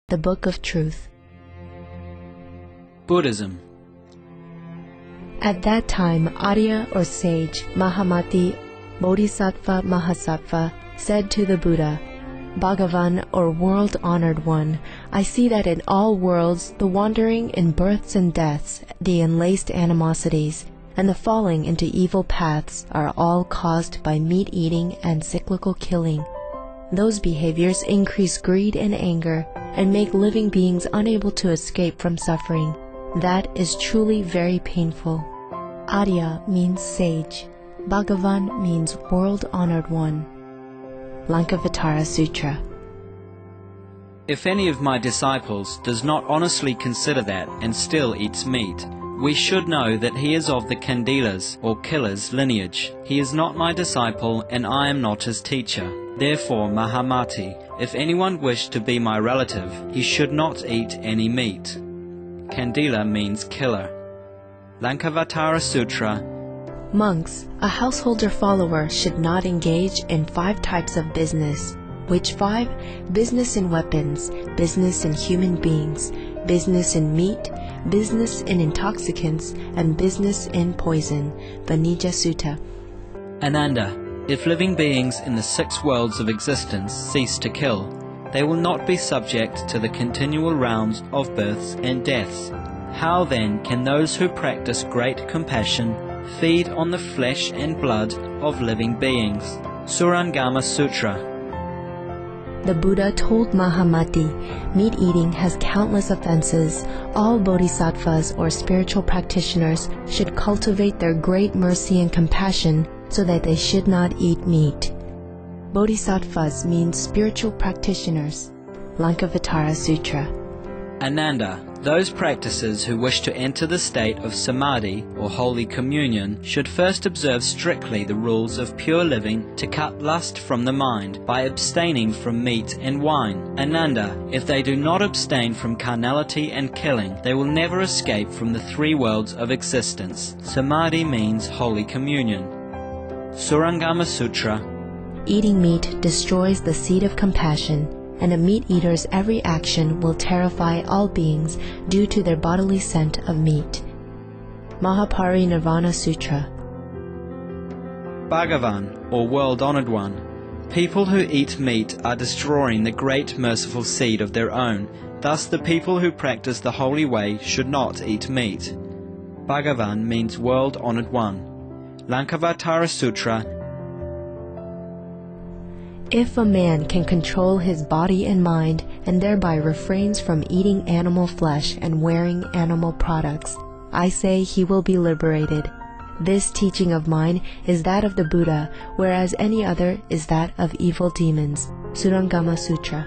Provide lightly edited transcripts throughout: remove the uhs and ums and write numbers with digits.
the Book of Truth. Buddhism. At that time, Arya or sage, Mahamati, Bodhisattva Mahasattva, said to the Buddha, Bhagavan or world-honored one, I see that in all worlds the wandering in births and deaths, the enlaced animosities, and the falling into evil paths are all caused by meat-eating and cyclical killing. Those behaviors increase greed and anger and make living beings unable to escape from suffering. That is truly very painful. Arya means sage. Bhagavan means world-honored one. Lankavatara Sutra. If any of my disciples does not honestly consider that and still eats meat, we should know that he is of the Kandilas or killers lineage. He is not my disciple and I am not his teacher. Therefore, Mahamati, if anyone wished to be my relative, he should not eat any meat. Kandila means killer. Lankavatara Sutra. Monks, a householder follower should not engage in 5 types of business. Which 5? Business in weapons, business in human beings, business in meat, business in intoxicants, and business in poison. Vanija Sutta. Ananda, if living beings in the 6 worlds of existence cease to kill, they will not be subject to the continual rounds of births and deaths. How then can those who practice great compassion feed on the flesh and blood of living beings? Surangama Sutra. The Buddha told Mahamati, meat-eating has countless offenses. All bodhisattvas or spiritual practitioners should cultivate their great mercy and compassion so that they should not eat meat. Bodhisattvas means spiritual practitioners. Lankavatara Sutra. Ananda, those practices who wish to enter the state of samadhi or holy communion should first observe strictly the rules of pure living to cut lust from the mind by abstaining from meat and wine. Ananda, if they do not abstain from carnality and killing, they will never escape from the 3 worlds of existence. Samadhi means holy communion. Surangama Sutra. Eating meat destroys the seed of compassion, and a meat-eater's every action will terrify all beings due to their bodily scent of meat. Mahaparinirvana Sutra. Bhagavan, or world-honored one, people who eat meat are destroying the great merciful seed of their own. Thus the people who practice the holy way should not eat meat. Bhagavan means world-honored one. Lankavatara Sutra. If a man can control his body and mind and thereby refrains from eating animal flesh and wearing animal products, I say he will be liberated. This teaching of mine is that of the Buddha, whereas any other is that of evil demons. Surangama Sutra.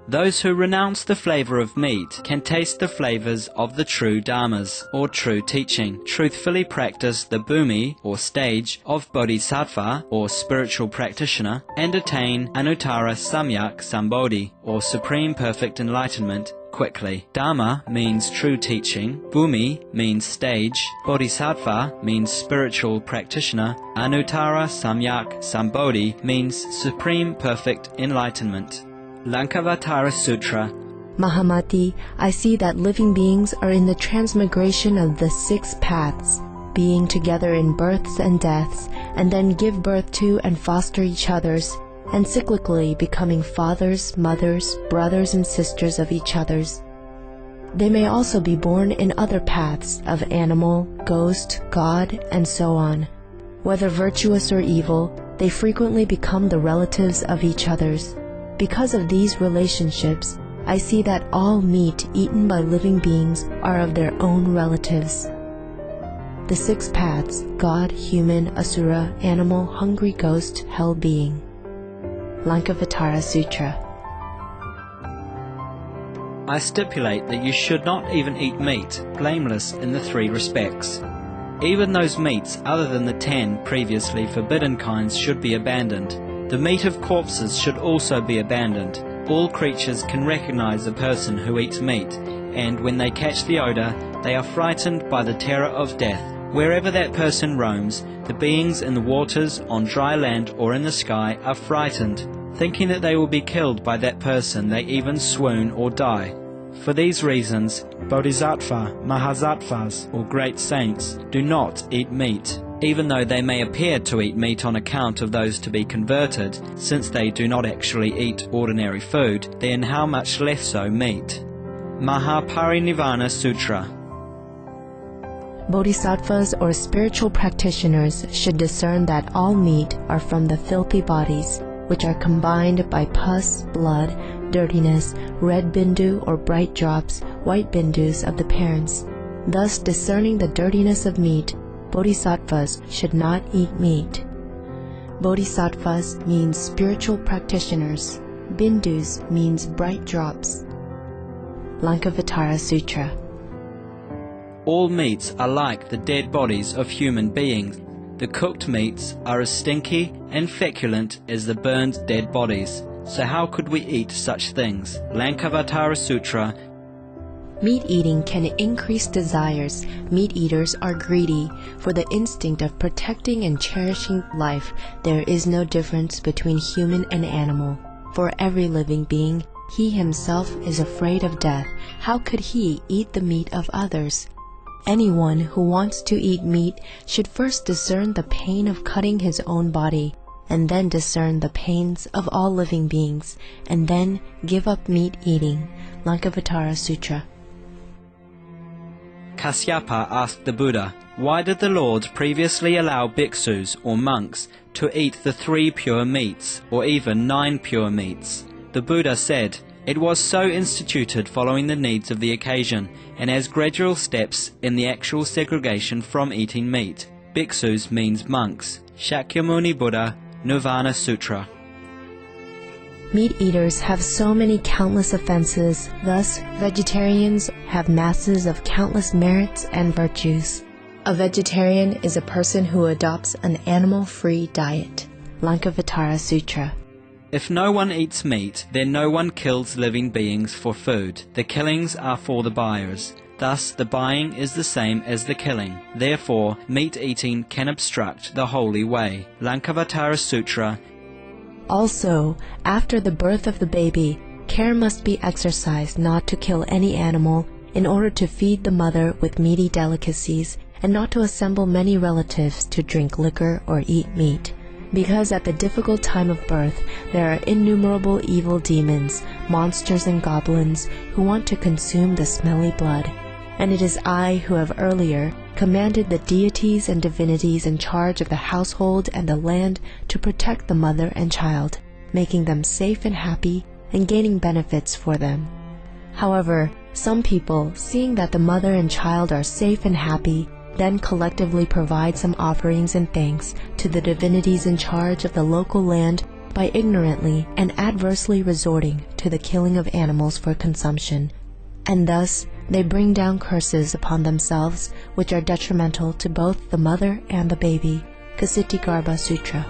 Those who renounce the flavor of meat can taste the flavors of the true dharmas, or true teaching, truthfully practice the bhumi, or stage, of bodhisattva, or spiritual practitioner, and attain anuttara samyak sambodhi, or supreme perfect enlightenment, quickly. Dharma means true teaching, bhumi means stage, bodhisattva means spiritual practitioner, anuttara samyak sambodhi means supreme perfect enlightenment. Lankavatara Sutra. Mahamati, I see that living beings are in the transmigration of the 6 paths, being together in births and deaths, and then give birth to and foster each other's, and cyclically becoming fathers, mothers, brothers and sisters of each other's. They may also be born in other paths of animal, ghost, god, and so on. Whether virtuous or evil, they frequently become the relatives of each other's. Because of these relationships, I see that all meat eaten by living beings are of their own relatives. The 6 paths: God, human, asura, animal, hungry ghost, hell being. Lankavatara Sutra. I stipulate that you should not even eat meat, blameless in the 3 respects. Even those meats other than the 10 previously forbidden kinds should be abandoned. The meat of corpses should also be abandoned. All creatures can recognize a person who eats meat, and when they catch the odor, they are frightened by the terror of death. Wherever that person roams, the beings in the waters, on dry land, or in the sky are frightened. thinking that they will be killed by that person, they even swoon or die. For these reasons, Bodhisattva, Mahasattvas, or great saints, do not eat meat, even though they may appear to eat meat on account of those to be converted. Since they do not actually eat ordinary food, then how much less so meat? Mahaparinirvana Sutra. Bodhisattvas or spiritual practitioners should discern that all meat are from the filthy bodies, which are combined by pus, blood, dirtiness, red bindu or bright drops, white bindus of the parents. Thus, discerning the dirtiness of meat, Bodhisattvas should not eat meat. Bodhisattvas means spiritual practitioners. Bindus means bright drops. Lankavatara Sutra. All meats are like the dead bodies of human beings. The cooked meats are as stinky and feculent as the burned dead bodies. So how could we eat such things? Lankavatara Sutra. Meat eating can increase desires. Meat eaters are greedy. For the instinct of protecting and cherishing life, there is no difference between human and animal. For every living being, he himself is afraid of death. How could he eat the meat of others? Anyone who wants to eat meat should first discern the pain of cutting his own body, and then discern the pains of all living beings, and then give up meat eating. Lankavatara Sutra. Kasyapa asked the Buddha, why did the Lord previously allow bhiksus or monks to eat the 3 pure meats, or even 9 pure meats? The Buddha said, it was so instituted following the needs of the occasion, and as gradual steps in the actual segregation from eating meat. Bhiksus means monks. Shakyamuni Buddha, Nirvana Sutra. Meat eaters have so many countless offenses, thus vegetarians have masses of countless merits and virtues. A vegetarian is a person who adopts an animal-free diet. Lankavatara Sutra. If no one eats meat, then no one kills living beings for food. The killings are for the buyers. Thus, the buying is the same as the killing. Therefore, meat eating can obstruct the holy way. Lankavatara Sutra. Also, after the birth of the baby, care must be exercised not to kill any animal in order to feed the mother with meaty delicacies, and not to assemble many relatives to drink liquor or eat meat. Because at the difficult time of birth, there are innumerable evil demons, monsters and goblins who want to consume the smelly blood. And it is I who have earlier commanded the deities and divinities in charge of the household and the land to protect the mother and child, making them safe and happy and gaining benefits for them. However, some people, seeing that the mother and child are safe and happy, then collectively provide some offerings and thanks to the divinities in charge of the local land by ignorantly and adversely resorting to the killing of animals for consumption. And thus, they bring down curses upon themselves which are detrimental to both the mother and the baby. Kasiti Garbha Sutra.